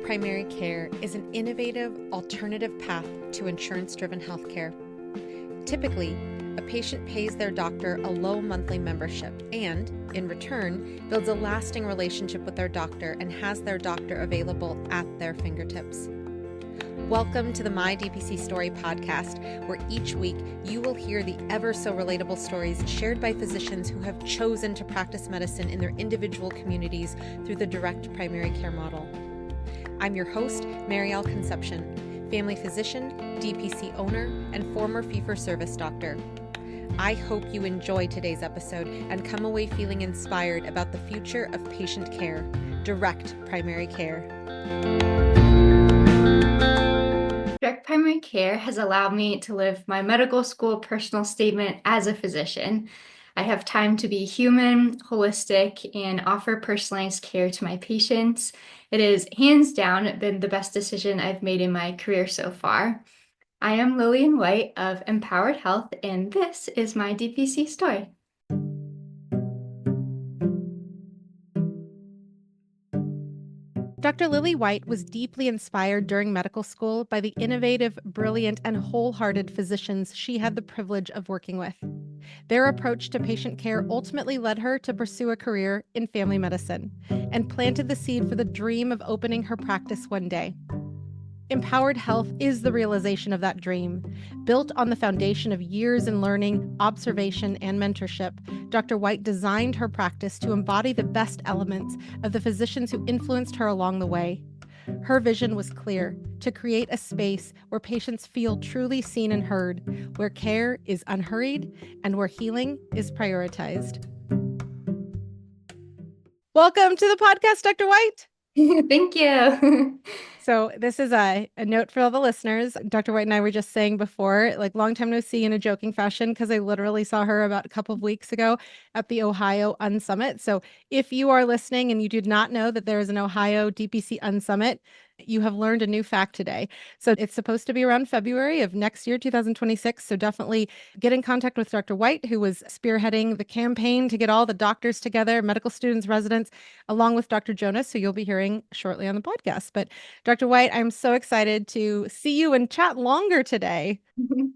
primary care is an innovative, alternative path to insurance-driven healthcare. Typically, a patient pays their doctor a low monthly membership and, in return, builds a lasting relationship with their doctor and has their doctor available at their fingertips. Welcome to the My DPC Story podcast, where each week you will hear the ever so relatable stories shared by physicians who have chosen to practice medicine in their individual communities through the direct primary care model. I'm your host, Maryal Concepcion, family physician, DPC owner, and former fee-for-service doctor. I hope you enjoy today's episode and come away feeling inspired about the future of patient care, direct primary care. Direct primary care has allowed me to live my medical school personal statement as a physician. I have time to be human, holistic, and offer personalized care to my patients. It has hands down been the best decision I've made in my career so far. I am Lillian White of Empowered Health, and this is my DPC story. Dr. Lily White was deeply inspired during medical school by the innovative, brilliant, and wholehearted physicians she had the privilege of working with. Their approach to patient care ultimately led her to pursue a career in family medicine and planted the seed for the dream of opening her practice one day. Empowered Health is the realization of that dream. Built on the foundation of years in learning, observation, and mentorship, Dr. White designed her practice to embody the best elements of the physicians who influenced her along the way. Her vision was clear: to create a space where patients feel truly seen and heard, where care is unhurried, and where healing is prioritized. Welcome to the podcast, Dr. White. Thank you. So this is a note for all the listeners. Dr. White and I were just saying before, like, long time no see in a joking fashion, because I literally saw her about a couple of weeks ago at the Ohio Unsummit. So if you are listening and you did not know that there is an Ohio DPC Unsummit, you have learned a new fact today. So it's supposed to be around February of next year, 2026. So definitely get in contact with Dr. White, who was spearheading the campaign to get all the doctors together, medical students, residents, along with Dr. Jonas, who you'll be hearing shortly on the podcast. But Dr. White, I'm so excited to see you and chat longer today.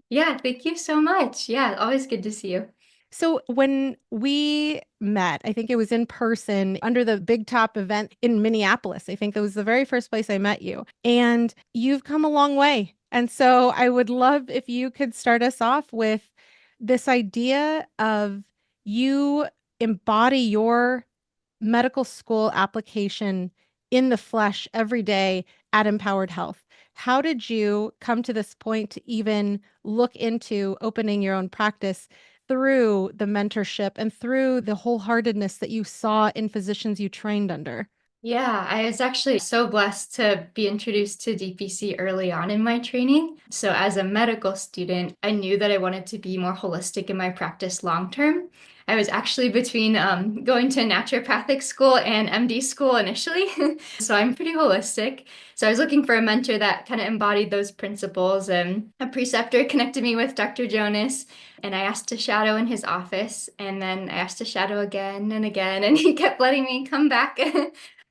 Yeah, thank you so much. Yeah, always good to see you. So when we met, I think it was in person under the Big Top event in Minneapolis. I think that was the very first place I met you. And you've come a long way. And so I would love if you could start us off with this idea of you embody your medical school application in the flesh every day at Empowered Health. How did you come to this point to even look into opening your own practice through the mentorship and through the wholeheartedness that you saw in physicians you trained under? Yeah, I was actually so blessed to be introduced to DPC early on in my training. So as a medical student, I knew that I wanted to be more holistic in my practice long term. I was actually between going to naturopathic school and MD school initially. So I'm pretty holistic. So I was looking for a mentor that kind of embodied those principles. And a preceptor connected me with Dr. Jonas, and I asked to shadow in his office. And then I asked to shadow again, and he kept letting me come back.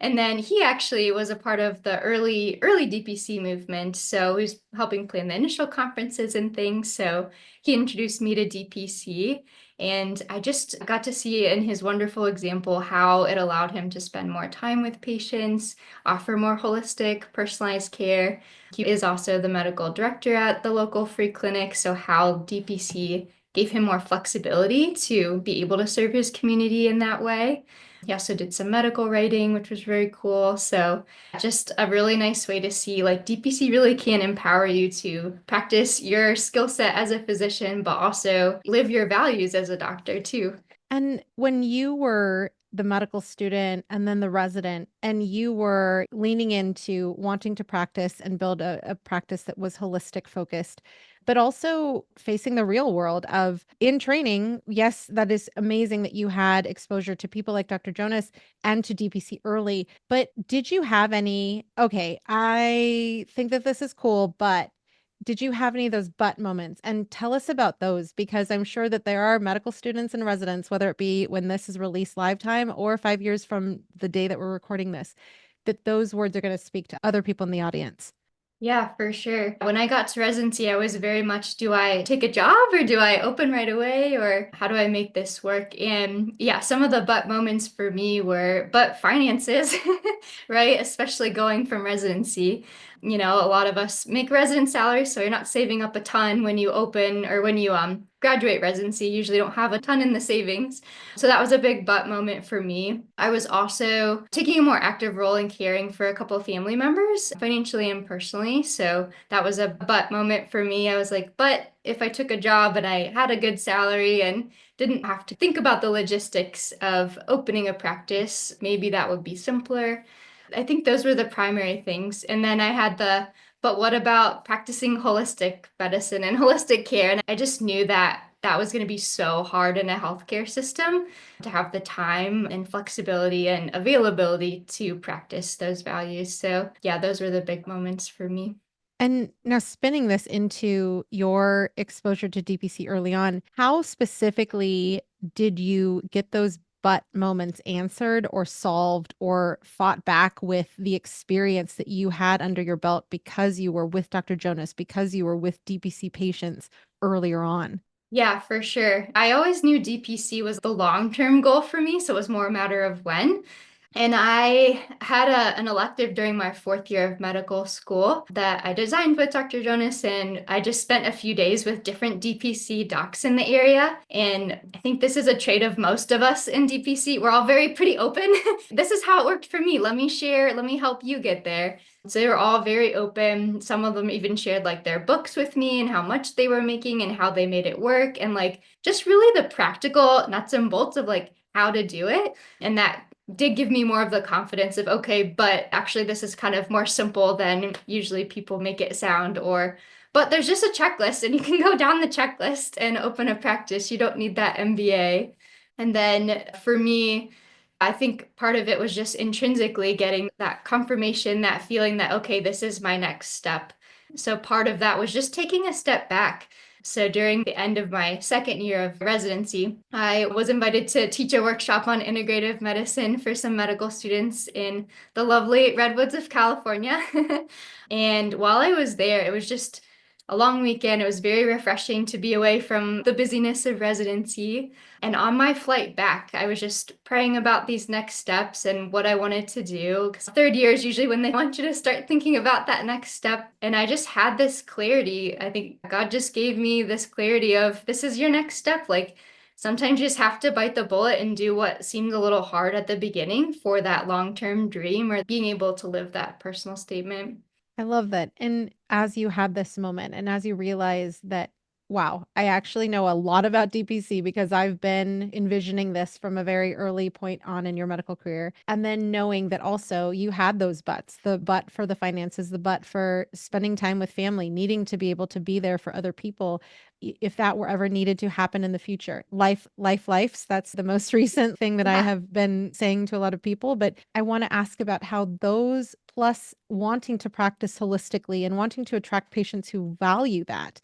And then he actually was a part of the early DPC movement. So he was helping plan the initial conferences and things. So he introduced me to DPC. And I just got to see in his wonderful example how it allowed him to spend more time with patients, offer more holistic, personalized care. He is also the medical director at the local free clinic. So how DPC gave him more flexibility to be able to serve his community in that way. He also did some medical writing, which was very cool. So just a really nice way to see, like, DPC really can empower you to practice your skill set as a physician, but also live your values as a doctor too. And when you were the medical student and then the resident, and you were leaning into wanting to practice and build a practice that was holistic focused, but also facing the real world of in training, yes, that is amazing that you had exposure to people like Dr. Jonas and to DPC early, but did you have any, okay, I think that this is cool, but did you have any of those but moments? And tell us about those, because I'm sure that there are medical students and residents, whether it be when this is released live time or 5 years from the day that we're recording this, that those words are going to speak to other people in the audience. Yeah, for sure. When I got to residency, I was very much, do I take a job or do I open right away or how do I make this work? And yeah, some of the but moments for me were, but finances, right? Especially going from residency. You know, a lot of us make resident salaries, so you're not saving up a ton when you open or when you graduate residency. You usually don't have a ton in the savings. So that was a big but moment for me. I was also taking a more active role in caring for a couple of family members, financially and personally. So that was a but moment for me. I was like, but if I took a job and I had a good salary and didn't have to think about the logistics of opening a practice, maybe that would be simpler. I think those were the primary things. And then I had but what about practicing holistic medicine and holistic care? And I just knew that that was going to be so hard in a healthcare system to have the time and flexibility and availability to practice those values. So, yeah, those were the big moments for me. And now spinning this into your exposure to DPC early on, how specifically did you get those but moments answered or solved or fought back with the experience that you had under your belt because you were with Dr. Jonas, because you were with DPC patients earlier on? Yeah, for sure. I always knew DPC was the long-term goal for me, so it was more a matter of when. And I had an elective during my fourth year of medical school that I designed with Dr. Jonas, and I just spent a few days with different DPC docs in the area. And I think this is a trait of most of us in DPC. We're all very pretty open. This is how it worked for me. Let me share, let me help you get there. So they were all very open. Some of them even shared like their books with me and how much they were making and how they made it work. And like just really the practical nuts and bolts of like how to do it. And that did give me more of the confidence of, okay, but actually this is kind of more simple than usually people make it sound, or, but there's just a checklist and you can go down the checklist and open a practice. You don't need that MBA. And then for me, I think part of it was just intrinsically getting that confirmation, that feeling that, okay, this is my next step. So part of that was just taking a step back. So during the end of my second year of residency, I was invited to teach a workshop on integrative medicine for some medical students in the lovely redwoods of California. And while I was there, it was just a long weekend. It was very refreshing to be away from the busyness of residency. And on my flight back, I was just praying about these next steps and what I wanted to do. Because third year is usually when they want you to start thinking about that next step. And I just had this clarity. I think God just gave me this clarity of this is your next step. Like sometimes you just have to bite the bullet and do what seemed a little hard at the beginning for that long-term dream or being able to live that personal statement. I love that. And as you had this moment and as you realize that, wow, I actually know a lot about DPC because I've been envisioning this from a very early point on in your medical career. And then knowing that also you had those buts, the but for the finances, the but for spending time with family, needing to be able to be there for other people if that were ever needed to happen in the future. Life, that's the most recent thing that I Yeah. have been saying to a lot of people. But I want to ask about how those plus wanting to practice holistically and wanting to attract patients who value that.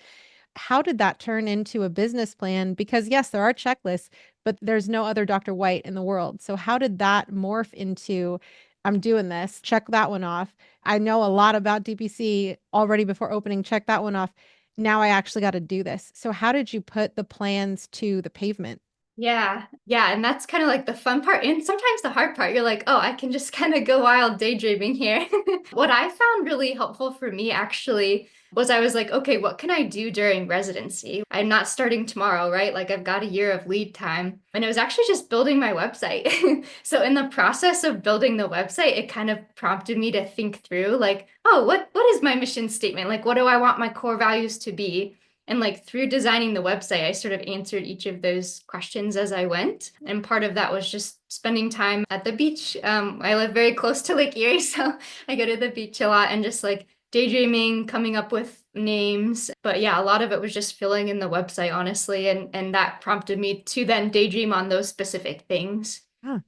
How did that turn into a business plan? Because yes, there are checklists, but there's no other Dr. White in the world. So how did that morph into I'm doing this, check that one off. I know a lot about DPC already before opening, check that one off. Now I actually got to do this. So how did you put the plans to the pavement? Yeah. Yeah. And that's kind of like the fun part. And sometimes the hard part, you're like, oh, I can just kind of go wild daydreaming here. What I found really helpful for me actually was I was like, okay, what can I do during residency? I'm not starting tomorrow, right? Like I've got a year of lead time. And it was actually just building my website. So in the process of building the website, it kind of prompted me to think through like, oh, what is my mission statement? Like, what do I want my core values to be? And like through designing the website, I sort of answered each of those questions as I went. And part of that was just spending time at the beach. I live very close to Lake Erie, so I go to the beach a lot and just like daydreaming, coming up with names. But yeah, a lot of it was just filling in the website, honestly. And that prompted me to then daydream on those specific things. Yeah,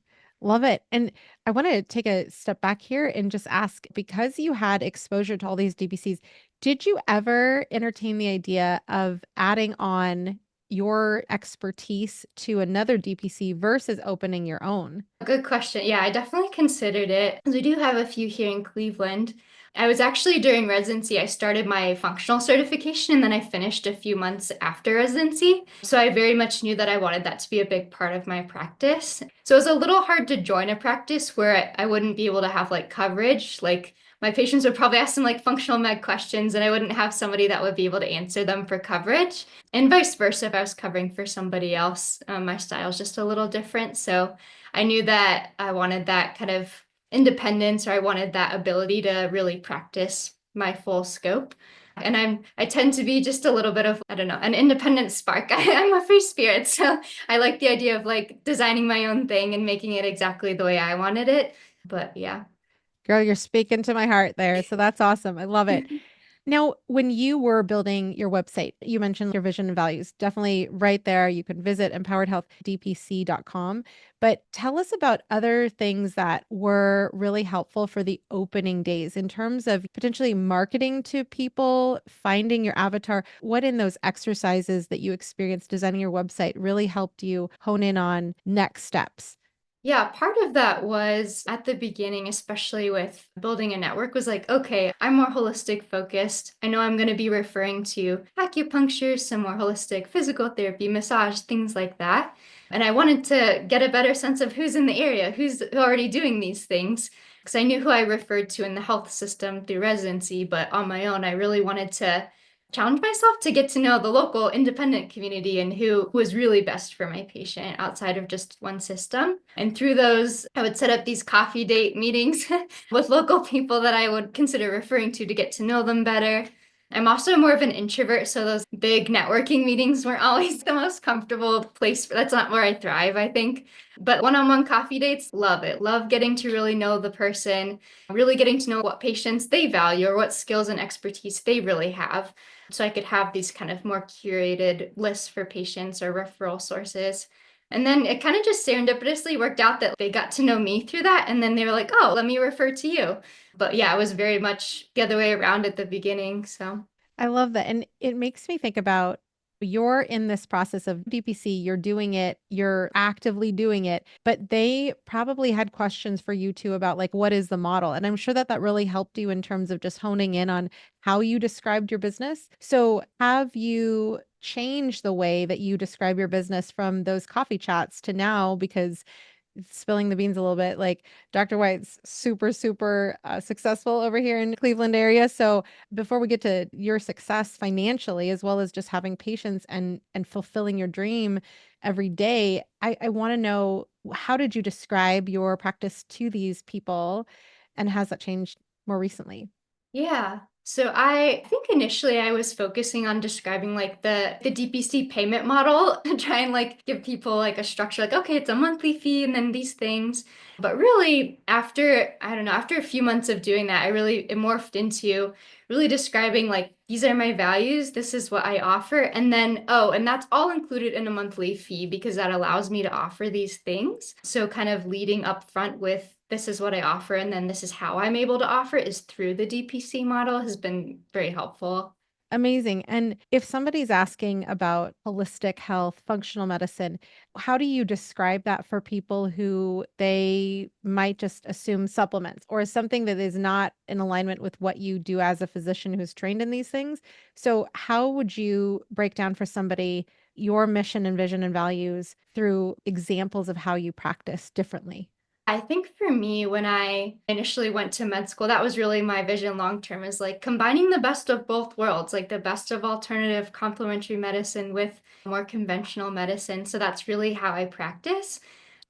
love it. And I want to take a step back here and just ask because you had exposure to all these DBCs, did you ever entertain the idea of adding on your expertise to another DPC versus opening your own? Good question. Yeah, I definitely considered it. We do have a few here in Cleveland. I was actually during residency, I started my functional certification and then I finished a few months after residency. So I very much knew that I wanted that to be a big part of my practice. So it was a little hard to join a practice where I wouldn't be able to have like coverage. Like my patients would probably ask some like functional med questions and I wouldn't have somebody that would be able to answer them for coverage. And vice versa, if I was covering for somebody else, my style is just a little different. So I knew that I wanted that kind of independence, or I wanted that ability to really practice my full scope. And I tend to be just a little bit of, I don't know, an independent spark. I'm a free spirit. So I like the idea of like designing my own thing and making it exactly the way I wanted it. But yeah. Girl, you're speaking to my heart there. So that's awesome. I love it. Now, when you were building your website, you mentioned your vision and values. Definitely right there. You can visit empoweredhealthdpc.com. But tell us about other things that were really helpful for the opening days in terms of potentially marketing to people, finding your avatar. What in those exercises that you experienced designing your website really helped you hone in on next steps? Yeah, part of that was at the beginning, especially with building a network, was like, okay, I'm more holistic focused. I know I'm going to be referring to acupuncture, some more holistic physical therapy, massage, things like that. And I wanted to get a better sense of who's in the area, who's already doing these things. Because I knew who I referred to in the health system through residency, but on my own, I really wanted to challenge myself to get to know the local independent community and who was really best for my patient outside of just one system. And through those, I would set up these coffee date meetings with local people that I would consider referring to get to know them better. I'm also more of an introvert, so those big networking meetings weren't always the most comfortable place. That's not where I thrive, I think. But one-on-one coffee dates, love it. Love getting to really know the person, really getting to know what patients they value or what skills and expertise they really have. So I could have these kind of more curated lists for patients or referral sources. And then it kind of just serendipitously worked out that they got to know me through that. And then they were like, oh, let me refer to you. But yeah, it was very much the other way around at the beginning. So I love that. And it makes me think about you're in this process of DPC, you're doing it, you're actively doing it, but they probably had questions for you too about like, what is the model? And I'm sure that that really helped you in terms of just honing in on how you described your business. So have you changed the way that you describe your business from those coffee chats to now? Because spilling the beans a little bit, like Dr. White's super successful over here in Cleveland area. So before we get to your success financially, as well as just having patience and fulfilling your dream every day, I want to know, how did you describe your practice to these people, and has that changed more recently? yeah. So I think initially I was focusing on describing like the DPC payment model to try and like give people like a structure, like, okay, it's a monthly fee and then these things. But really after, I don't know, after a few months of doing that, it morphed into really describing like, these are my values, this is what I offer. And then, oh, and that's all included in a monthly fee because that allows me to offer these things. So kind of leading up front with, this is what I offer, and then this is how I'm able to offer it is through the DPC model has been very helpful. Amazing. And if somebody's asking about holistic health, functional medicine, how do you describe that for people who they might just assume supplements or something that is not in alignment with what you do as a physician who's trained in these things? So, how would you break down for somebody your mission and vision and values through examples of how you practice differently? I think for me, when I initially went to med school, that was really my vision long term is like combining the best of both worlds, like the best of alternative complementary medicine with more conventional medicine. So that's really how I practice.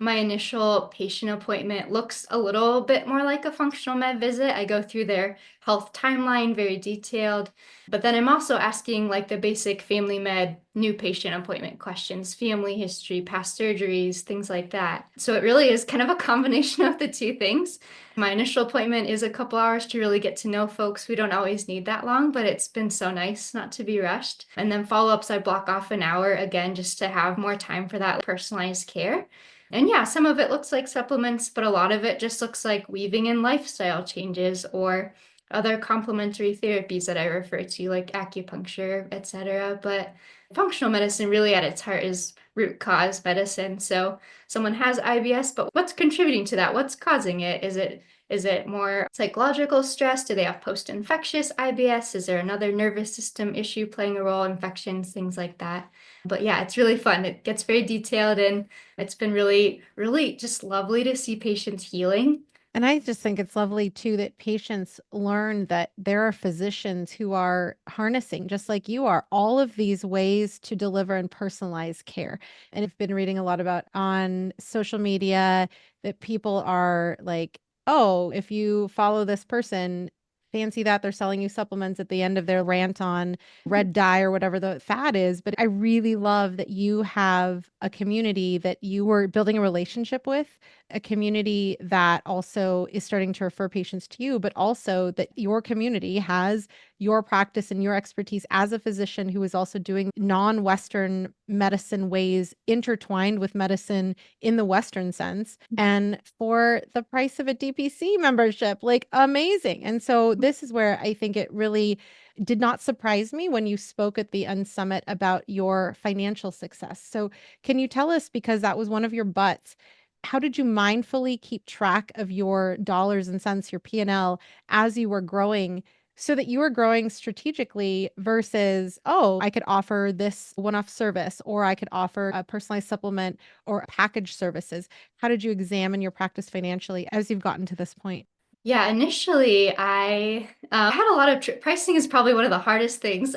My initial patient appointment looks a little bit more like a functional med visit. I go through their health timeline, very detailed. But then I'm also asking like the basic family med new patient appointment questions, family history, past surgeries, things like that. So it really is kind of a combination of the two things. My initial appointment is a couple hours to really get to know folks. We don't always need that long, but it's been so nice not to be rushed. And then follow-ups, I block off an hour again just to have more time for that personalized care. And yeah, some of it looks like supplements, but a lot of it just looks like weaving in lifestyle changes or other complementary therapies that I refer to, like acupuncture, etc. But functional medicine, really at its heart, is root cause medicine. So someone has IBS, but what's contributing to that? What's causing it? Is it more psychological stress? Do they have post-infectious IBS? Is there another nervous system issue playing a role, infections, things like that? But yeah, it's really fun. It gets very detailed, and it's been really, really just lovely to see patients healing. And I just think it's lovely too that patients learn that there are physicians who are harnessing, just like you are, all of these ways to deliver and personalize care. And I've been reading a lot about on social media that people are like, oh, if you follow this person, fancy that they're selling you supplements at the end of their rant on red dye or whatever the fad is. But I really love that you have a community that you were building a relationship with, a community that also is starting to refer patients to you, but also that your community has your practice and your expertise as a physician who is also doing non-Western medicine ways intertwined with medicine in the Western sense. And for the price of a DPC membership, like amazing. And so this is where I think it really did not surprise me when you spoke at the Unsummit about your financial success. So can you tell us, because that was one of your butts, how did you mindfully keep track of your dollars and cents, your P&L, as you were growing so that you were growing strategically versus, oh, I could offer this one-off service, or I could offer a personalized supplement or package services? How did you examine your practice financially as you've gotten to this point? Yeah, initially I had a lot of pricing is probably one of the hardest things.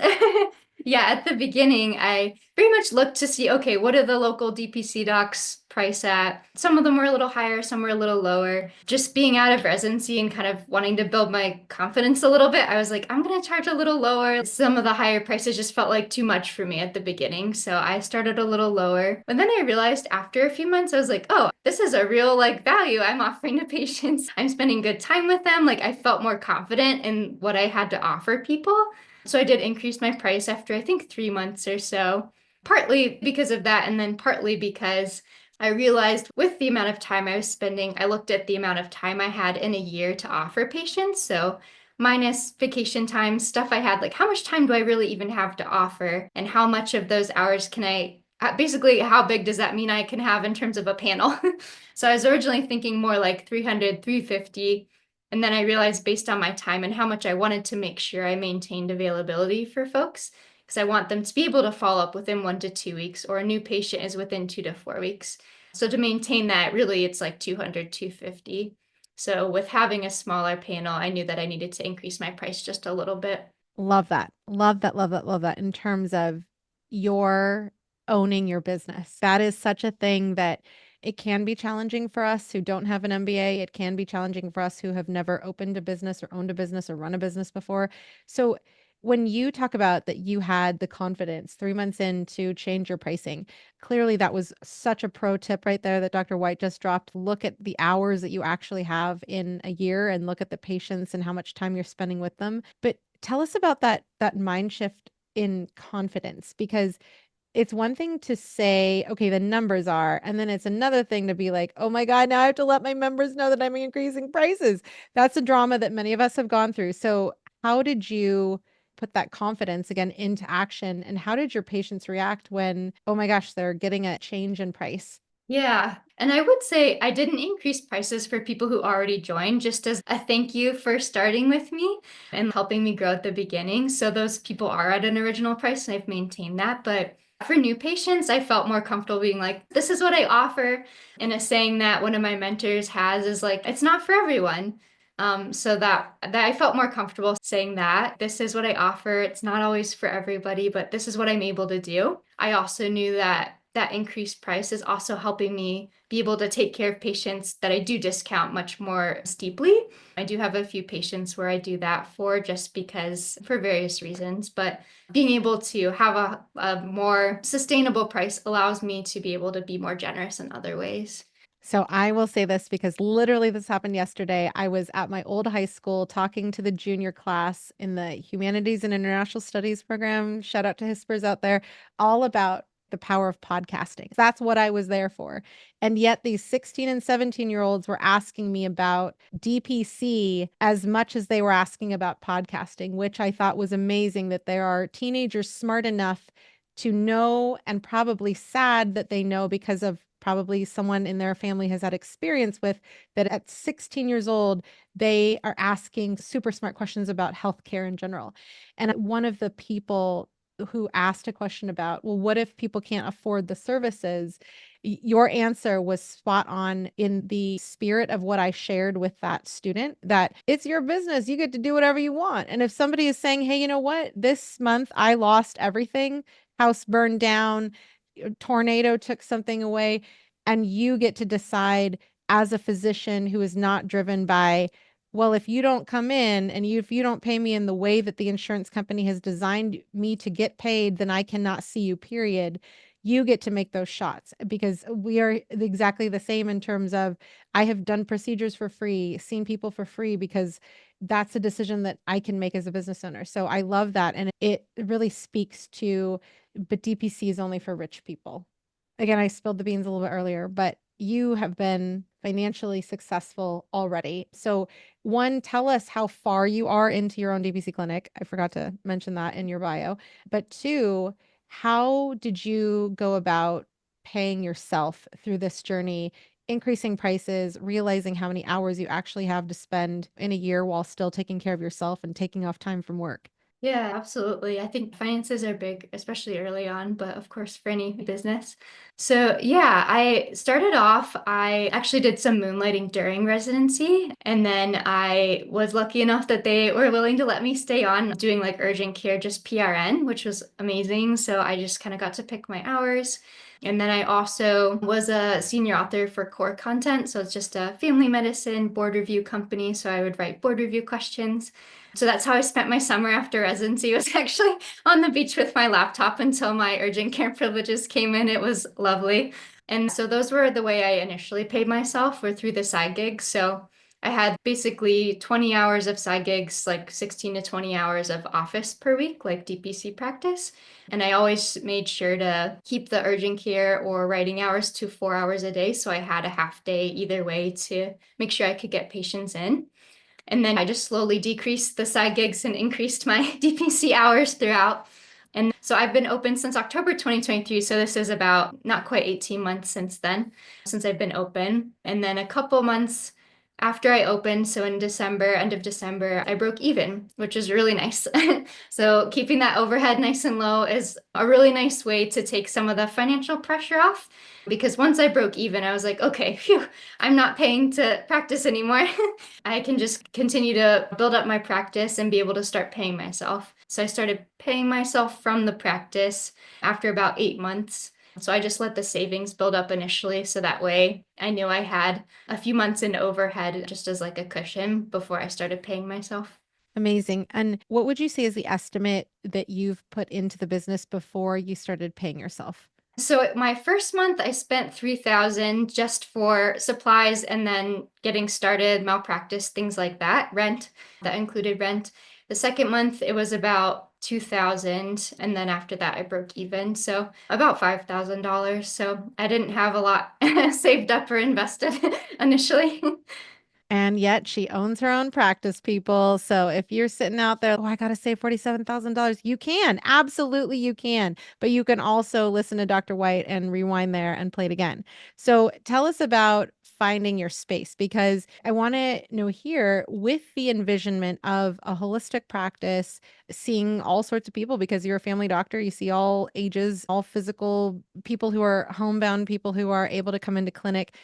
Yeah, at the beginning, I very much looked to see, okay, what do the local DPC docs price at? Some of them were a little higher, some were a little lower. Just being out of residency and kind of wanting to build my confidence a little bit, I was like, I'm going to charge a little lower. Some of the higher prices just felt like too much for me at the beginning, so I started a little lower. But then I realized after a few months, I was like, oh, this is a real like value I'm offering to patients. I'm spending good time with them. Like I felt more confident in what I had to offer people. So I did increase my price after I think 3 months or so, partly because of that, and then partly because I realized with the amount of time I was spending, I looked at the amount of time I had in a year to offer patients. So minus vacation time, stuff I had, like how much time do I really even have to offer? And how much of those hours can I, basically, how big does that mean I can have in terms of a panel? So I was originally thinking more like 300, 350. And then I realized based on my time and how much I wanted to make sure I maintained availability for folks, because I want them to be able to follow up within 1 to 2 weeks, or a new patient is within 2 to 4 weeks. So to maintain that, really, it's like 200, 250. So with having a smaller panel, I knew that I needed to increase my price just a little bit. Love that. Love that. Love that. Love that. In terms of your owning your business, that is such a thing that it can be challenging for us who don't have an MBA. It can be challenging for us who have never opened a business or owned a business or run a business before. So when you talk about that you had the confidence 3 months in to change your pricing, clearly that was such a pro tip right there that Dr. White just dropped. Look at the hours that you actually have in a year and look at the patients and how much time you're spending with them. But tell us about that mind shift in confidence, because it's one thing to say, okay, the numbers are, and then it's another thing to be like, oh my God, now I have to let my members know that I'm increasing prices. That's a drama that many of us have gone through. So how did you put that confidence again into action? And how did your patients react when, oh my gosh, they're getting a change in price? Yeah. And I would say I didn't increase prices for people who already joined, just as a thank you for starting with me and helping me grow at the beginning. So those people are at an original price, and I've maintained that. But for new patients, I felt more comfortable being like, this is what I offer. And a saying that one of my mentors has is like, it's not for everyone. So that I felt more comfortable saying that this is what I offer. It's not always for everybody, but this is what I'm able to do. I also knew that that increased price is also helping me be able to take care of patients that I do discount much more steeply. I do have a few patients where I do that for, just because for various reasons, but being able to have a more sustainable price allows me to be able to be more generous in other ways. So I will say this because literally this happened yesterday. I was at my old high school talking to the junior class in the Humanities and International Studies program. Shout out to Hispers out there, all about the power of podcasting. That's what I was there for. And yet these 16 and 17-year-olds were asking me about DPC as much as they were asking about podcasting, which I thought was amazing, that there are teenagers smart enough to know, and probably sad that they know because of probably someone in their family has had experience with, that at 16 years old, they are asking super smart questions about healthcare in general. And one of the people who asked a question about, well, what if people can't afford the services? Your answer was spot on in the spirit of what I shared with that student, that it's your business. You get to do whatever you want. And if somebody is saying, hey, you know what? This month I lost everything, house burned down, tornado took something away, and you get to decide as a physician who is not driven by, well, if you don't come in and if you don't pay me in the way that the insurance company has designed me to get paid, then I cannot see you, period. You get to make those shots, because we are exactly the same in terms of, I have done procedures for free, seen people for free, because that's a decision that I can make as a business owner. So I love that. And it really speaks to, but DPC is only for rich people. Again, I spilled the beans a little bit earlier, but you have been financially successful already. So one, tell us how far you are into your own DPC clinic. I forgot to mention that in your bio. But two, how did you go about paying yourself through this journey, increasing prices, realizing how many hours you actually have to spend in a year while still taking care of yourself and taking off time from work? Yeah, absolutely. I think finances are big, especially early on, but of course for any business. So yeah, I started off, I actually did some moonlighting during residency, and then I was lucky enough that they were willing to let me stay on doing like urgent care, just PRN, which was amazing. So I just kind of got to pick my hours. And then I also was a senior author for Core Content. So it's just a family medicine board review company. So I would write board review questions. So that's how I spent my summer after residency, was actually on the beach with my laptop until my urgent care privileges came in. It was lovely. And so those were the way I initially paid myself, were through the side gigs. So I had basically 20 hours of side gigs, like 16 to 20 hours of office per week, like DPC practice. And I always made sure to keep the urgent care or writing hours to 4 hours a day. So I had a half day either way to make sure I could get patients in. And then I just slowly decreased the side gigs and increased my DPC hours throughout. And so I've been open since October 2023. So this is about not quite 18 months since then, since I've been open. And then a couple months after I opened, so in December, end of December, I broke even, which is really nice. So keeping that overhead nice and low is a really nice way to take some of the financial pressure off. Because once I broke even, I was like, okay, phew, I'm not paying to practice anymore. I can just continue to build up my practice and be able to start paying myself. So I started paying myself from the practice after about 8 months. So I just let the savings build up initially. So that way I knew I had a few months in overhead just as like a cushion before I started paying myself. Amazing. And what would you say is the estimate that you've put into the business before you started paying yourself? So my first month, I spent 3,000 just for supplies and then getting started, malpractice, things like that, rent, that included rent. The second month, it was about 2,000, and then after that, I broke even. So about $5,000. So I didn't have a lot saved up or invested initially. And yet she owns her own practice, people. So if you're sitting out there, oh, I got to save $47,000, you can. Absolutely, you can. But you can also listen to Dr. White and rewind there and play it again. So tell us about finding your space, because I want to know here, with the envisionment of a holistic practice, seeing all sorts of people, because you're a family doctor, you see all ages, all physical people who are homebound, people who are able to come into clinic.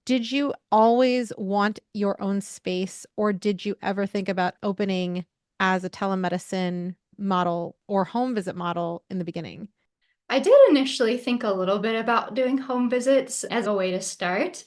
Did you always want your own space, or did you ever think about opening as a telemedicine model or home visit model in the beginning? I did initially think a little bit about doing home visits as a way to start.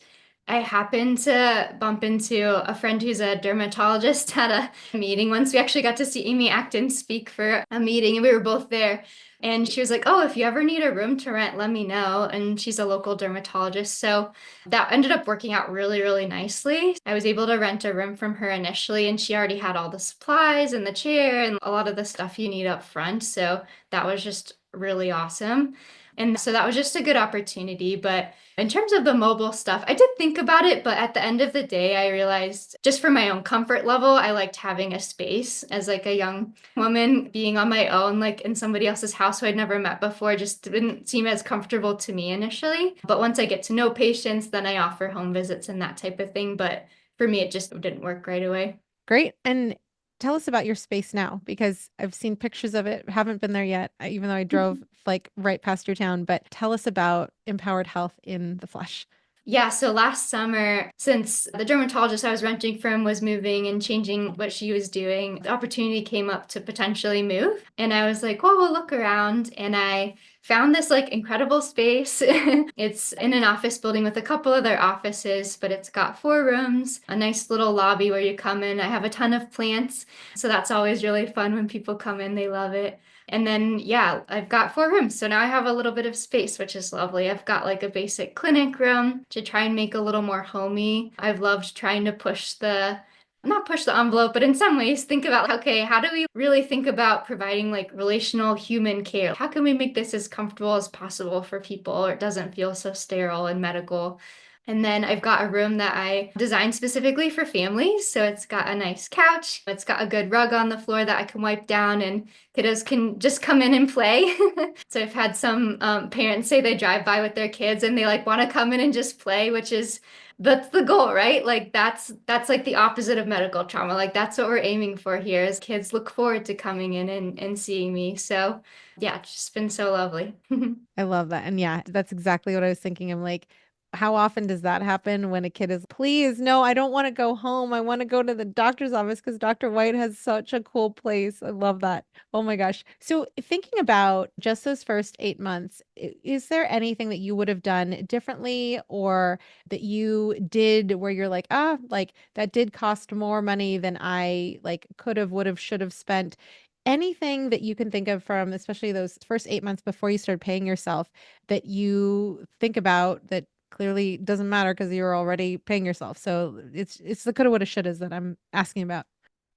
I happened to bump into a friend who's a dermatologist at a meeting once. We actually got to see Amy Acton speak for a meeting, and we were both there. And she was like, oh, if you ever need a room to rent, let me know. And she's a local dermatologist. So that ended up working out really, really nicely. I was able to rent a room from her initially, and she already had all the supplies and the chair and a lot of the stuff you need up front. So that was just really awesome. And so that was just a good opportunity. But in terms of the mobile stuff, I did think about it, but at the end of the day, I realized just for my own comfort level, I liked having a space as like a young woman being on my own, like in somebody else's house who I'd never met before, just didn't seem as comfortable to me initially. But once I get to know patients, then I offer home visits and that type of thing. But for me, it just didn't work right away. Great. And tell us about your space now, because I've seen pictures of it, haven't been there yet, even though I drove like right past your town. But tell us about Empowered Health in the flesh. Yeah, so last summer, since the dermatologist I was renting from was moving and changing what she was doing, the opportunity came up to potentially move. And I was like, well, we'll look around. And I found this like incredible space. It's in an office building with a couple other offices, but it's got 4 rooms, a nice little lobby where you come in. I have a ton of plants. So that's always really fun when people come in, they love it. And then, yeah, I've got 4 rooms. So now I have a little bit of space, which is lovely. I've got like a basic clinic room to try and make a little more homey. I've loved trying to not push the envelope, but in some ways think about, okay, how do we really think about providing like relational human care? How can we make this as comfortable as possible for people or it doesn't feel so sterile and medical? And then I've got a room that I designed specifically for families. So it's got a nice couch. It's got a good rug on the floor that I can wipe down and kiddos can just come in and play. So I've had some parents say they drive by with their kids and they like want to come in and just play, which is that's the goal, right? Like that's like the opposite of medical trauma. Like that's what we're aiming for here is kids look forward to coming in and seeing me. So yeah, it's just been so lovely. I love that. And yeah, that's exactly what I was thinking. I'm like, how often does that happen when a kid is, please, no, I don't want to go home. I want to go to the doctor's office because Dr. White has such a cool place. I love that. Oh my gosh. So, thinking about just those first 8 months, is there anything that you would have done differently or that you did where you're like, like that did cost more money than I like could have, would have, should have spent? Anything that you can think of from especially those first 8 months before you started paying yourself that you think about that clearly doesn't matter because you're already paying yourself. So it's the coulda, woulda, shouldas that I'm asking about.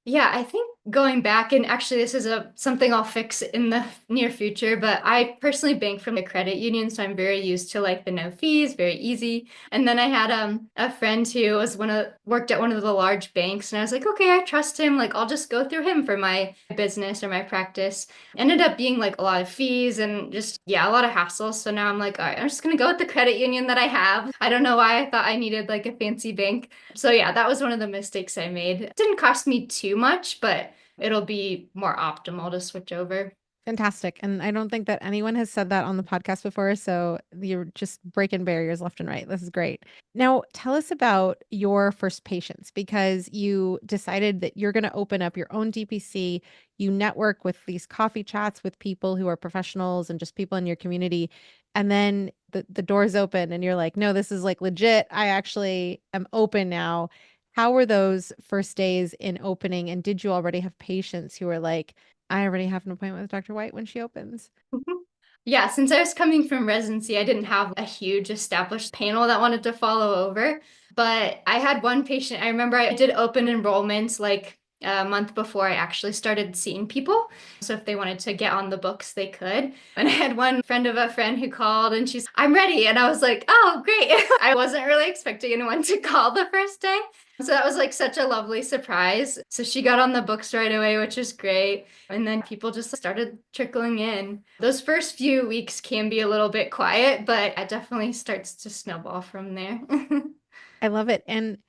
Yeah, I think going back, and actually this is a something I'll fix in the near future, but I personally bank from the credit union, so I'm very used to like the no fees, very easy. And then I had a friend who was worked at one of the large banks, and I was like, okay, I trust him, like I'll just go through him for my business or my practice. Ended up being like a lot of fees and just yeah, a lot of hassles. So now I'm like, all right, I'm just gonna go with the credit union that I have. I don't know why I thought I needed like a fancy bank. So yeah, that was one of the mistakes I made. It didn't cost me too much, but it'll be more optimal to switch over. Fantastic. And I don't think that anyone has said that on the podcast before. So you're just breaking barriers left and right. This is great. Now, tell us about your first patients because you decided that you're going to open up your own DPC. You network with these coffee chats with people who are professionals and just people in your community. And then the doors open and you're like, no, this is like legit. I actually am open now. How were those first days in opening? And did you already have patients who were like, I already have an appointment with Dr. White when she opens? Yeah, since I was coming from residency, I didn't have a huge established panel that wanted to follow over. But I had one patient, I remember I did open enrollments like a month before I actually started seeing people. So if they wanted to get on the books, they could. And I had one friend of a friend who called and she's, I'm ready. And I was like, oh, great. I wasn't really expecting anyone to call the first day. So that was like such a lovely surprise. So she got on the books right away, which is great. And then people just started trickling in. Those first few weeks can be a little bit quiet, but it definitely starts to snowball from there. I love it. And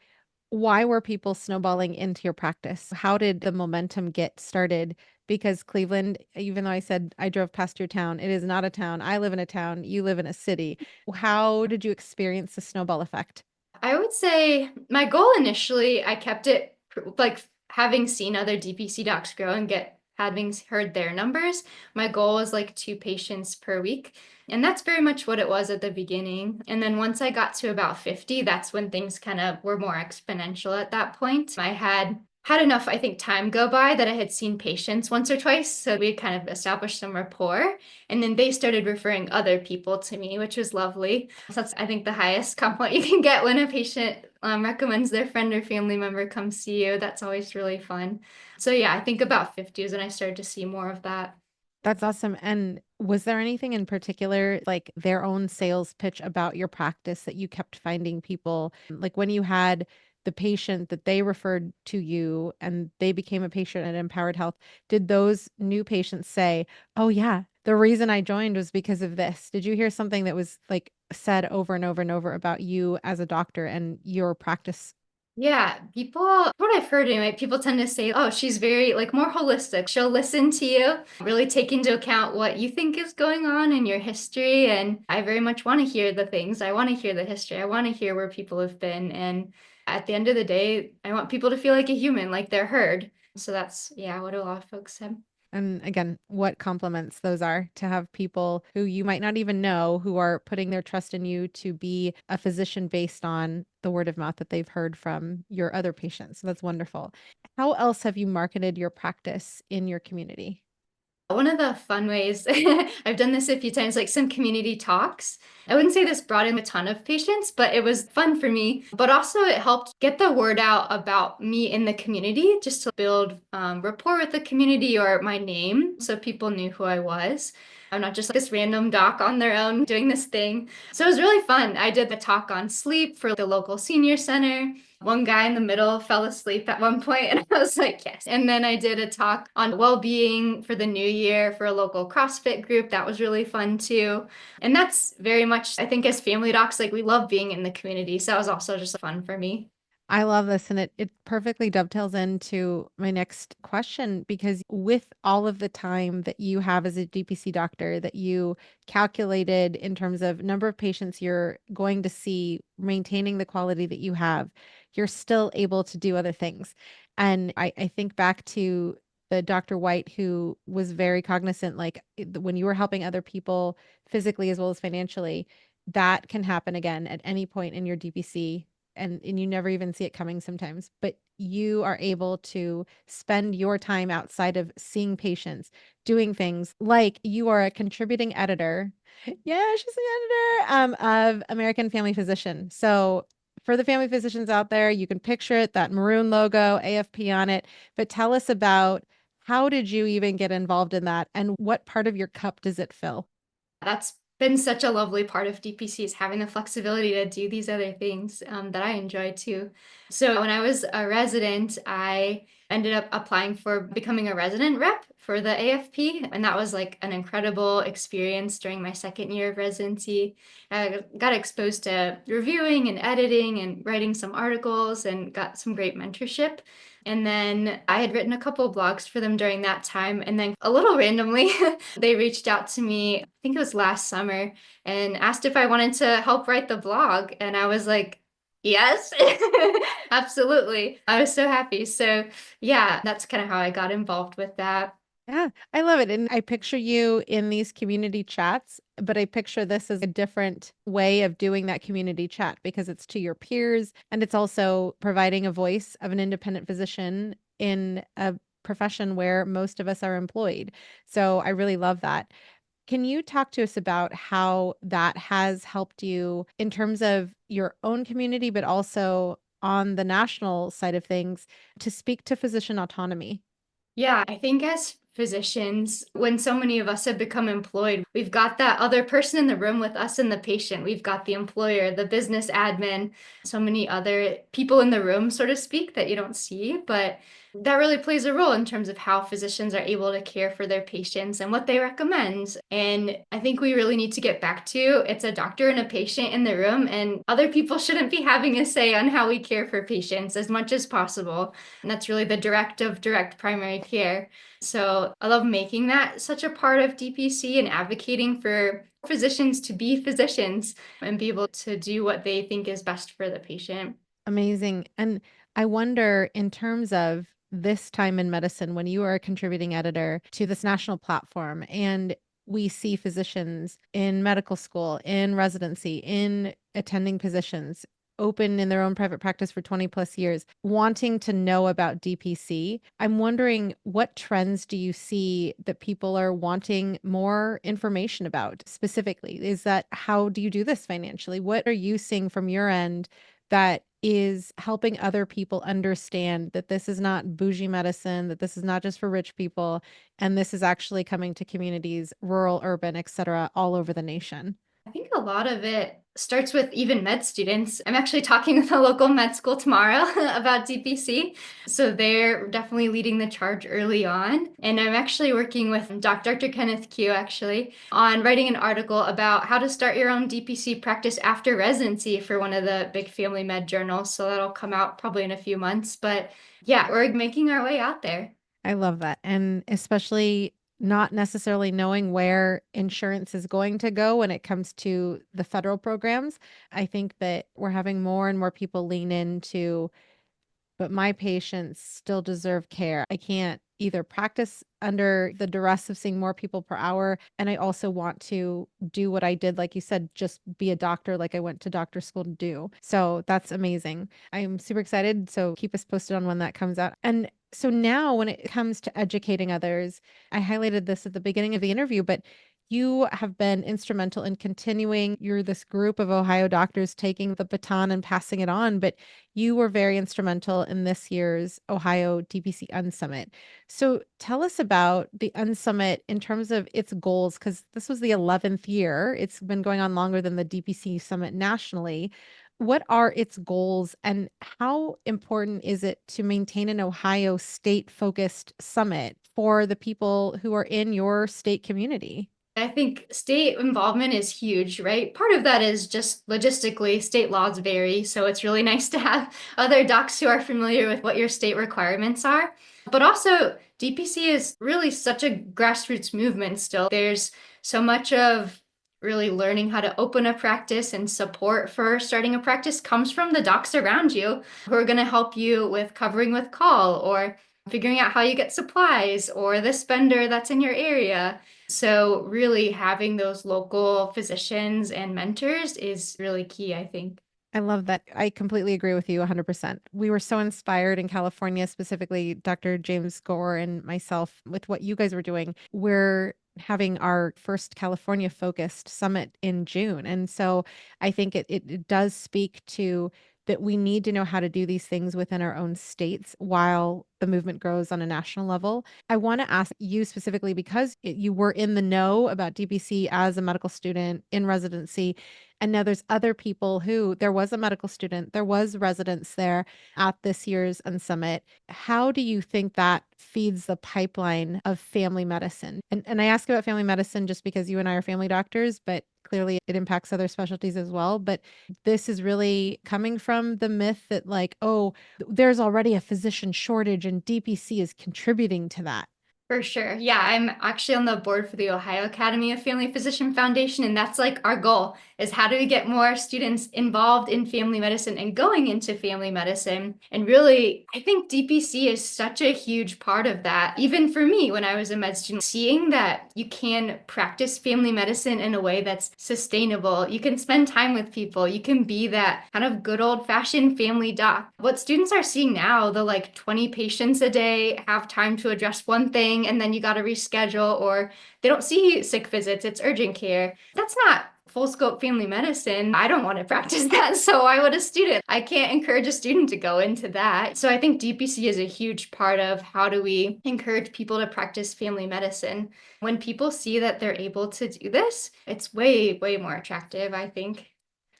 why were people snowballing into your practice? How did the momentum get started? Because Cleveland, even though I said I drove past your town, it is not a town. I live in a town. You live in a city. How did you experience the snowball effect? I would say my goal initially, I kept it like having seen other DPC docs grow and having heard their numbers, my goal was like 2 patients per week. And that's very much what it was at the beginning. And then once I got to about 50, that's when things kind of were more exponential at that point. I had enough, I think, time go by that I had seen patients once or twice. So we kind of established some rapport. And then they started referring other people to me, which was lovely. So that's, I think, the highest compliment you can get when a patient recommends their friend or family member come see you. That's always really fun. So yeah, I think about 50 is when I started to see more of that. That's awesome. And Was there anything in particular, like their own sales pitch about your practice that you kept finding people, like when you had the patient that they referred to you and they became a patient at Empowered Health, did those new patients say, "Oh yeah, the reason I joined was because of this"? Did you hear something that was like said over and over and over about you as a doctor and your practice? Yeah, people, what I've heard anyway, people tend to say, oh, she's very like more holistic. She'll listen to you, really take into account what you think is going on in your history. And I very much want to hear the things. I want to hear the history. I want to hear where people have been. And at the end of the day, I want people to feel like a human, like they're heard. So that's, yeah, what a lot of folks said. And again, what compliments those are to have people who you might not even know who are putting their trust in you to be a physician based on the word of mouth that they've heard from your other patients. So that's wonderful. How else have you marketed your practice in your community? One of the fun ways, I've done this a few times, like some community talks. I wouldn't say this brought in a ton of patients, but it was fun for me. But also, it helped get the word out about me in the community, just to build rapport with the community or my name so people knew who I was. I'm not just like this random doc on their own doing this thing. So it was really fun. I did the talk on sleep for the local senior center. One guy in the middle fell asleep at one point, and I was like, yes. And then I did a talk on well being for the new year for a local CrossFit group. That was really fun too. And that's very much, I think, as family docs, like we love being in the community. So that was also just fun for me. I love this, and it perfectly dovetails into my next question because with all of the time that you have as a DPC doctor that you calculated in terms of number of patients you're going to see, maintaining the quality that you have, you're still able to do other things. And I think back to the Dr. White who was very cognizant, like when you were helping other people physically as well as financially, that can happen again at any point in your DPC and you never even see it coming sometimes, but you are able to spend your time outside of seeing patients doing things like you are a contributing editor. Yeah, she's the editor of American Family Physician. So for the family physicians out there, you can picture it, that maroon logo, AFP on it, but tell us about how did you even get involved in that and what part of your cup does it fill? That's been such a lovely part of DPC is having the flexibility to do these other things that I enjoy too. So when I was a resident, I ended up applying for becoming a resident rep for the AFP, and that was like an incredible experience during my second year of residency. I got exposed to reviewing and editing and writing some articles and got some great mentorship. And then I had written a couple of blogs for them during that time. And then a little randomly, they reached out to me, I think it was last summer, and asked if I wanted to help write the blog. And I was like, yes, absolutely. I was so happy. So, yeah, that's kind of how I got involved with that. Yeah, I love it. And I picture you in these community chats, but I picture this as a different way of doing that community chat because it's to your peers and it's also providing a voice of an independent physician in a profession where most of us are employed. So I really love that. Can you talk to us about how that has helped you in terms of your own community, but also on the national side of things to speak to physician autonomy? Yeah, I think as physicians, when so many of us have become employed, we've got that other person in the room with us and the patient. We've got the employer, the business admin, so many other people in the room, so to speak, that you don't see. But that really plays a role in terms of how physicians are able to care for their patients and what they recommend. And I think we really need to get back to it's a doctor and a patient in the room, and other people shouldn't be having a say on how we care for patients as much as possible. And that's really the direct of direct primary care. So I love making that such a part of DPC and advocating for physicians to be physicians and be able to do what they think is best for the patient. Amazing. And I wonder, in terms of this time in medicine, when you are a contributing editor to this national platform, and we see physicians in medical school, in residency, in attending positions, open in their own private practice for 20 plus years, wanting to know about DPC. I'm wondering what trends do you see that people are wanting more information about specifically? Is that how do you do this financially? What are you seeing from your end that is helping other people understand that this is not bougie medicine, that this is not just for rich people, and this is actually coming to communities, rural, urban, et cetera, all over the nation? I think a lot of it starts with even med students. I'm actually talking with a local med school tomorrow about DPC. So they're definitely leading the charge early on. And I'm actually working with Dr. Kenneth Q actually on writing an article about how to start your own DPC practice after residency for one of the big family med journals. So that'll come out probably in a few months. But yeah, we're making our way out there. I love that. And especially not necessarily knowing where insurance is going to go when it comes to the federal programs. I think that we're having more and more people lean into, but my patients still deserve care. I can't either practice under the duress of seeing more people per hour. And I also want to do what I did, like you said, just be a doctor, like I went to doctor school to do. So that's amazing. I'm super excited. So keep us posted on when that comes out. And so now when it comes to educating others, I highlighted this at the beginning of the interview, but you have been instrumental in continuing. You're this group of Ohio doctors taking the baton and passing it on, but you were very instrumental in this year's Ohio DPC Unsummit. So tell us about the Unsummit in terms of its goals, because this was the 11th year. It's been going on longer than the DPC Summit nationally. What are its goals and how important is it to maintain an Ohio state focused summit for the people who are in your state community? I think state involvement is huge, right? Part of that is just logistically, state laws vary. So it's really nice to have other docs who are familiar with what your state requirements are. But also, DPC is really such a grassroots movement still. There's so much of really learning how to open a practice and support for starting a practice comes from the docs around you who are going to help you with covering with call or figuring out how you get supplies or the spender that's in your area. So, really having those local physicians and mentors is really key, I think. I love that. I completely agree with you 100%. We were so inspired in California, specifically Dr. James Gore and myself, with what you guys were doing. We're having our first California focused summit in June. And so I think it does speak to that we need to know how to do these things within our own states while the movement grows on a national level. I want to ask you specifically because you were in the know about DPC as a medical student in residency. And now there's other people who there was a medical student, there was residents there at this year's Unsummit. How do you think that feeds the pipeline of family medicine? And I ask about family medicine just because you and I are family doctors, but clearly it impacts other specialties as well. But this is really coming from the myth that like, oh, there's already a physician shortage and DPC is contributing to that. For sure. Yeah, I'm actually on the board for the Ohio Academy of Family Physician Foundation, and that's like our goal is how do we get more students involved in family medicine and going into family medicine? And really, I think DPC is such a huge part of that. Even for me, when I was a med student, seeing that you can practice family medicine in a way that's sustainable, you can spend time with people, you can be that kind of good old-fashioned family doc. What students are seeing now, the like 20 patients a day have time to address one thing and then you got to reschedule, or they don't see sick visits, it's urgent care. That's not full scope family medicine. I don't want to practice that, so why would a student? I can't encourage a student to go into that. So I think DPC is a huge part of how do we encourage people to practice family medicine. When people see that they're able to do this, it's way, way more attractive, I think.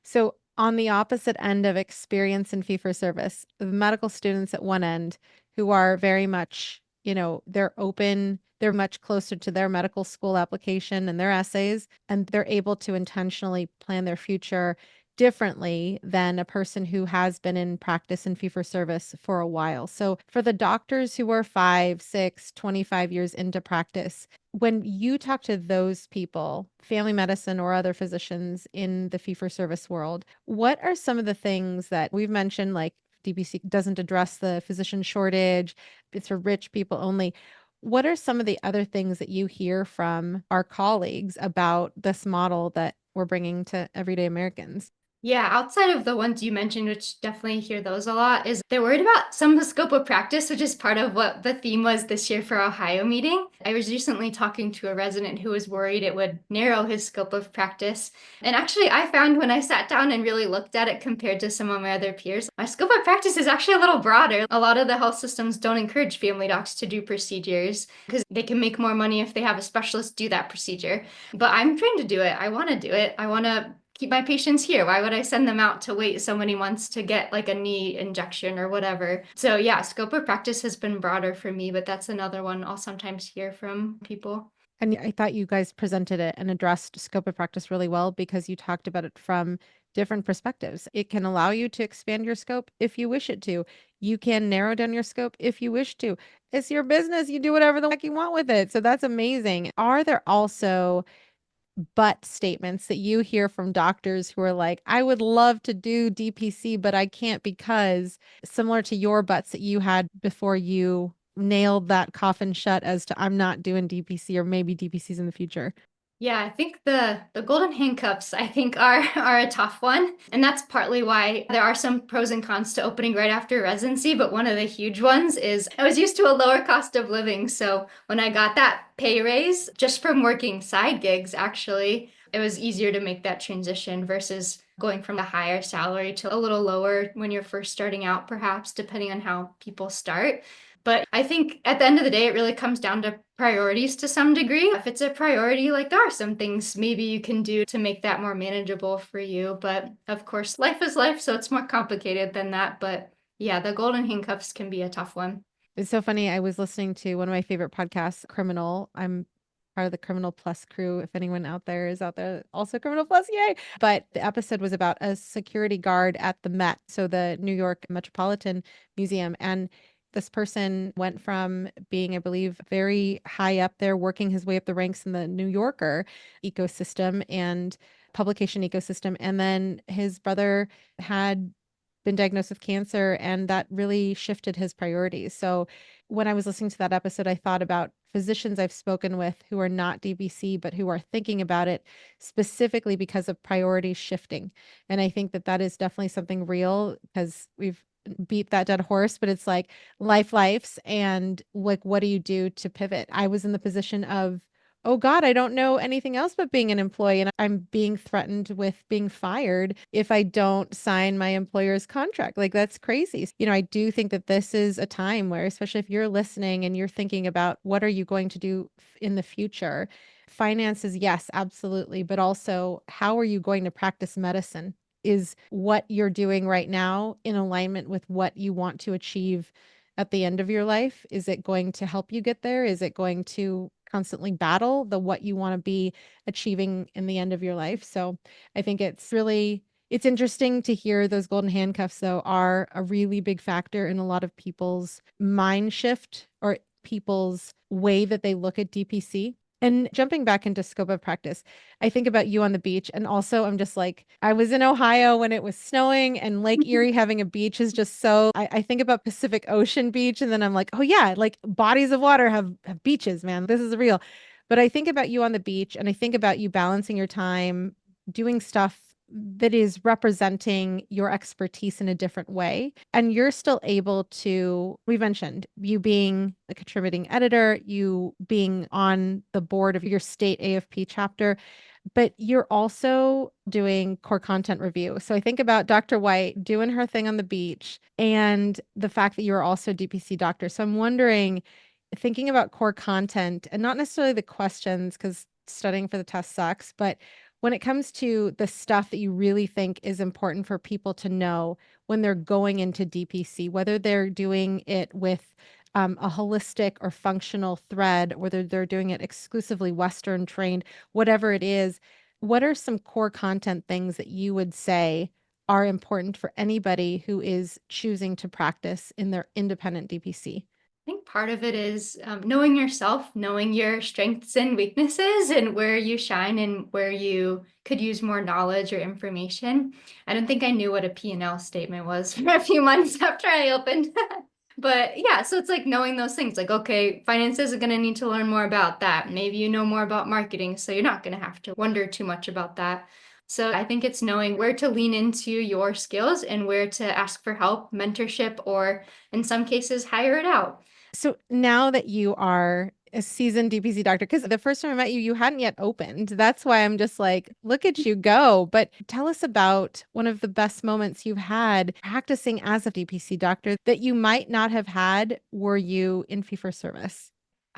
So on the opposite end of experience and fee for service, the medical students at one end who are very much, they're open, they're much closer to their medical school application and their essays, and they're able to intentionally plan their future differently than a person who has been in practice and fee for service for a while. So for the doctors who are 5, 6, 25 years into practice, when you talk to those people, family medicine or other physicians in the fee for service world, what are some of the things that we've mentioned, like DPC doesn't address the physician shortage, it's for rich people only? What are some of the other things that you hear from our colleagues about this model that we're bringing to everyday Americans? Yeah, outside of the ones you mentioned, which definitely hear those a lot, is they're worried about some of the scope of practice, which is part of what the theme was this year for Ohio meeting. I was recently talking to a resident who was worried it would narrow his scope of practice. And actually, I found when I sat down and really looked at it compared to some of my other peers, my scope of practice is actually a little broader. A lot of the health systems don't encourage family docs to do procedures because they can make more money if they have a specialist do that procedure. But I'm trained to do it. I want to do it. I want to keep my patients here. Why would I send them out to wait so many months to get like a knee injection or whatever? So yeah, scope of practice has been broader for me, but that's another one I'll sometimes hear from people. And I thought you guys presented it and addressed scope of practice really well because you talked about it from different perspectives. It can allow you to expand your scope if you wish it to. You can narrow down your scope if you wish to. It's your business. You do whatever the heck you want with it. So that's amazing. Are there also but statements that you hear from doctors who are like, I would love to do DPC, but I can't because similar to your buts that you had before you nailed that coffin shut as to I'm not doing DPC or maybe DPCs in the future? Yeah, I think the golden handcuffs I think are a tough one. And that's partly why there are some pros and cons to opening right after residency, but one of the huge ones is I was used to a lower cost of living. So when I got that pay raise just from working side gigs, actually, it was easier to make that transition versus going from a higher salary to a little lower when you're first starting out, perhaps, depending on how people start. But I think at the end of the day, it really comes down to priorities to some degree. If it's a priority, like there are some things maybe you can do to make that more manageable for you. But of course, life is life, so it's more complicated than that. But yeah, the golden handcuffs can be a tough one. It's so funny. I was listening to one of my favorite podcasts, Criminal. I'm part of the Criminal Plus crew. If anyone out there is out there, also Criminal Plus, yay. But the episode was about a security guard at the Met, so the New York Metropolitan Museum. And this person went from being, I believe, very high up there, working his way up the ranks in the New Yorker ecosystem and publication ecosystem. And then his brother had been diagnosed with cancer, and that really shifted his priorities. So when I was listening to that episode, I thought about physicians I've spoken with who are not DBC, but who are thinking about it specifically because of priorities shifting. And I think that that is definitely something real because we've beat that dead horse, but it's like lives. And like, what do you do to pivot? I was in the position of, oh God, I don't know anything else but being an employee. And I'm being threatened with being fired if I don't sign my employer's contract. Like, that's crazy. I do think that this is a time where, especially if you're listening and you're thinking about what are you going to do in the future, finances, yes, absolutely. But also, how are you going to practice medicine? Is what you're doing right now in alignment with what you want to achieve at the end of your life? Is it going to help you get there? Is it going to constantly battle the what you want to be achieving in the end of your life? So I think it's interesting to hear those golden handcuffs though are a really big factor in a lot of people's mind shift or people's way that they look at DPC. And jumping back into scope of practice, I think about you on the beach. And also, I'm just like, I was in Ohio when it was snowing, and Lake Erie having a beach is just so. I think about Pacific Ocean Beach, and then I'm like, oh, yeah, like bodies of water have beaches, man. This is real. But I think about you on the beach, and I think about you balancing your time, doing stuff that is representing your expertise in a different way. And you're still able to, we mentioned you being a contributing editor, you being on the board of your state AFP chapter, but you're also doing core content review. So I think about Dr. White doing her thing on the beach and the fact that you're also a DPC doctor. So I'm wondering, thinking about core content and not necessarily the questions, because studying for the test sucks, but when it comes to the stuff that you really think is important for people to know when they're going into DPC, whether they're doing it with a holistic or functional thread, whether they're doing it exclusively Western trained, whatever it is, what are some core content things that you would say are important for anybody who is choosing to practice in their independent DPC? I think part of it is knowing yourself, knowing your strengths and weaknesses, and where you shine and where you could use more knowledge or information. I don't think I knew what a P&L statement was for a few months after I opened. But yeah, so it's like knowing those things like, okay, finances are going to need to learn more about that. Maybe you know more about marketing, so you're not going to have to wonder too much about that. So I think it's knowing where to lean into your skills and where to ask for help, mentorship, or in some cases, hire it out. So now that you are a seasoned DPC doctor, because the first time I met you, you hadn't yet opened. That's why I'm just like, look at you go. But tell us about one of the best moments you've had practicing as a DPC doctor that you might not have had were you in fee for service.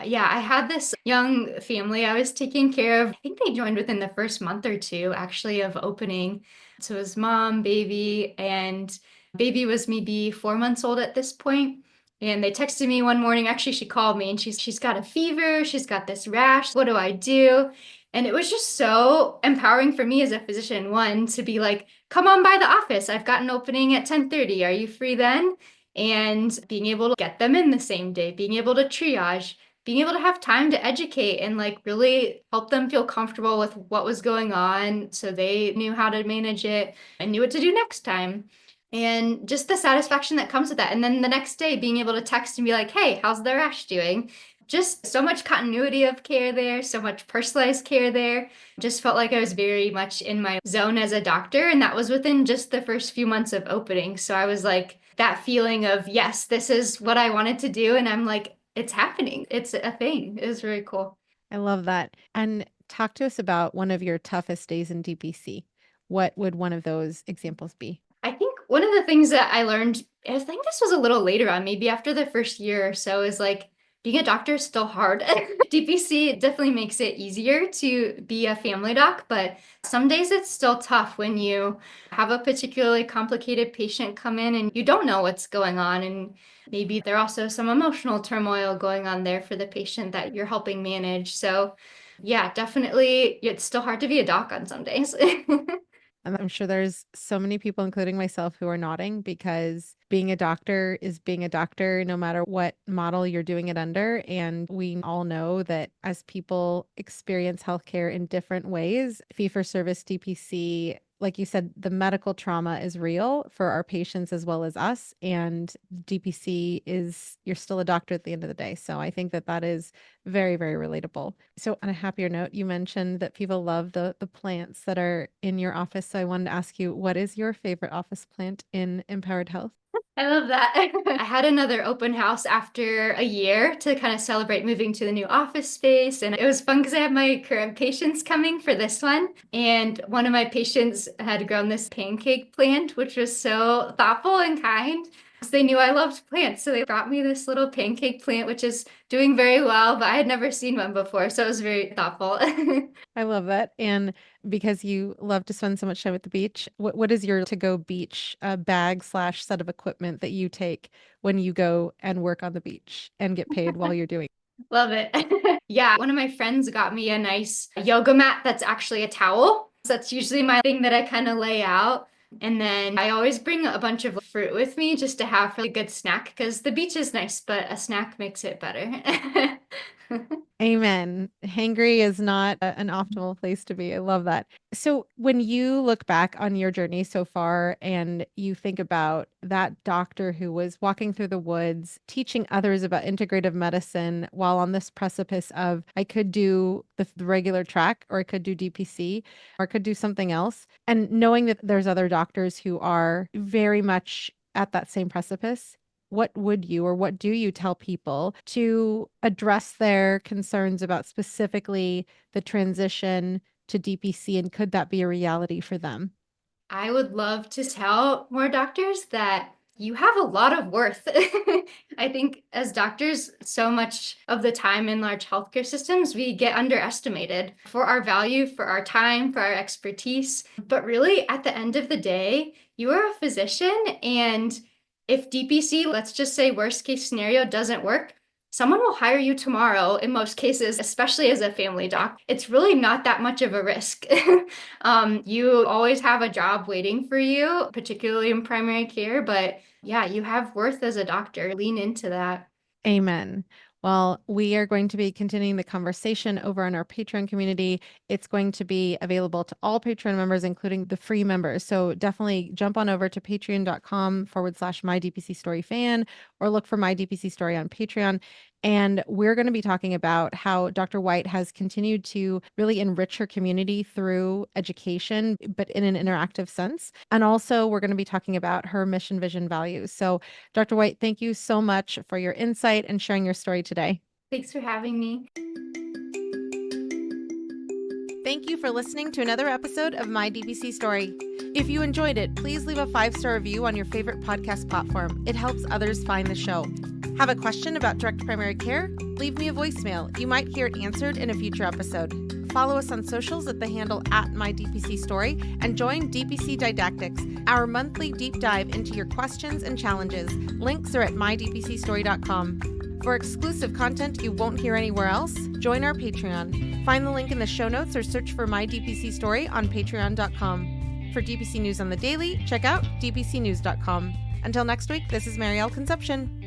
Yeah, I had this young family I was taking care of. I think they joined within the first month or two, actually, of opening. So it was mom, baby, and baby was maybe 4 months old at this point. And they texted me one morning. Actually, she called me and she's got a fever. She's got this rash. What do I do? And it was just so empowering for me as a physician, one, to be like, come on by the office. I've got an opening at 10:30. Are you free then? And being able to get them in the same day, being able to triage, being able to have time to educate and like really help them feel comfortable with what was going on so they knew how to manage it and knew what to do next time. And just the satisfaction that comes with that. And then the next day being able to text and be like, hey, how's the rash doing? Just so much continuity of care there, so much personalized care there. Just felt like I was very much in my zone as a doctor. And that was within just the first few months of opening. So I was like, that feeling of, yes, this is what I wanted to do. And I'm like, it's happening. It's a thing. It was very cool. I love that. And talk to us about one of your toughest days in DPC. What would one of those examples be? I think one of the things that I learned, I think this was a little later on, maybe after the first year or so, is like being a doctor is still hard. DPC definitely makes it easier to be a family doc, but some days it's still tough when you have a particularly complicated patient come in and you don't know what's going on. And maybe there also some emotional turmoil going on there for the patient that you're helping manage. So, yeah, definitely, it's still hard to be a doc on some days. And I'm sure there's so many people, including myself, who are nodding because being a doctor is being a doctor no matter what model you're doing it under. And we all know that as people experience healthcare in different ways, fee for service DPC, like you said, the medical trauma is real for our patients as well as us. And DPC is, you're still a doctor at the end of the day. So I think that that is very, very relatable. So on a happier note, you mentioned that people love the plants that are in your office. So I wanted to ask you, what is your favorite office plant in Empowered Health? I love that. I had another open house after a year to kind of celebrate moving to the new office space. And it was fun because I had my current patients coming for this one. And one of my patients had grown this pancake plant, which was so thoughtful and kind. So they knew I loved plants. So they brought me this little pancake plant, which is doing very well, but I had never seen one before. So it was very thoughtful. I love that. And because you love to spend so much time at the beach, what is your to-go beach bag slash set of equipment that you take when you go and work on the beach and get paid while you're doing Love it. Yeah, one of my friends got me a nice yoga mat that's actually a towel. So that's usually my thing that I kind of lay out. And then I always bring a bunch of fruit with me just to have for a good snack because the beach is nice, but a snack makes it better. Amen. Hangry is not an optimal place to be. I love that. So, when you look back on your journey so far and you think about that doctor who was walking through the woods, teaching others about integrative medicine while on this precipice of, I could do the regular track, or I could do DPC, or I could do something else, and knowing that there's other doctors who are very much at that same precipice, what would you or what do you tell people to address their concerns about specifically the transition to DPC, and could that be a reality for them? I would love to tell more doctors that you have a lot of worth. I think as doctors, so much of the time in large healthcare systems, we get underestimated for our value, for our time, for our expertise. But really, at the end of the day, you are a physician. And if DPC, let's just say worst case scenario, doesn't work, someone will hire you tomorrow in most cases, especially as a family doc. It's really not that much of a risk. You always have a job waiting for you, particularly in primary care, but yeah, you have worth as a doctor. Lean into that. Amen. Well, we are going to be continuing the conversation over on our Patreon community. It's going to be available to all Patreon members, including the free members. So definitely jump on over to patreon.com/My DPC Story fan, or look for My DPC Story on Patreon. And we're going to be talking about how Dr. White has continued to really enrich her community through education, but in an interactive sense. And also, we're going to be talking about her mission, vision, values. So, Dr. White, thank you so much for your insight and sharing your story today. Thanks for having me. Thank you for listening to another episode of My DPC Story. If you enjoyed it, please leave a 5-star review on your favorite podcast platform. It helps others find the show. Have a question about direct primary care? Leave me a voicemail. You might hear it answered in a future episode. Follow us on socials at the handle @MyDPCStory and join DPC Didactics, our monthly deep dive into your questions and challenges. Links are at mydpcstory.com. For exclusive content you won't hear anywhere else, join our Patreon. Find the link in the show notes or search for My DPC Story on patreon.com. For DPC News on the daily, check out dpcnews.com. Until next week, this is Maryal Concepcion.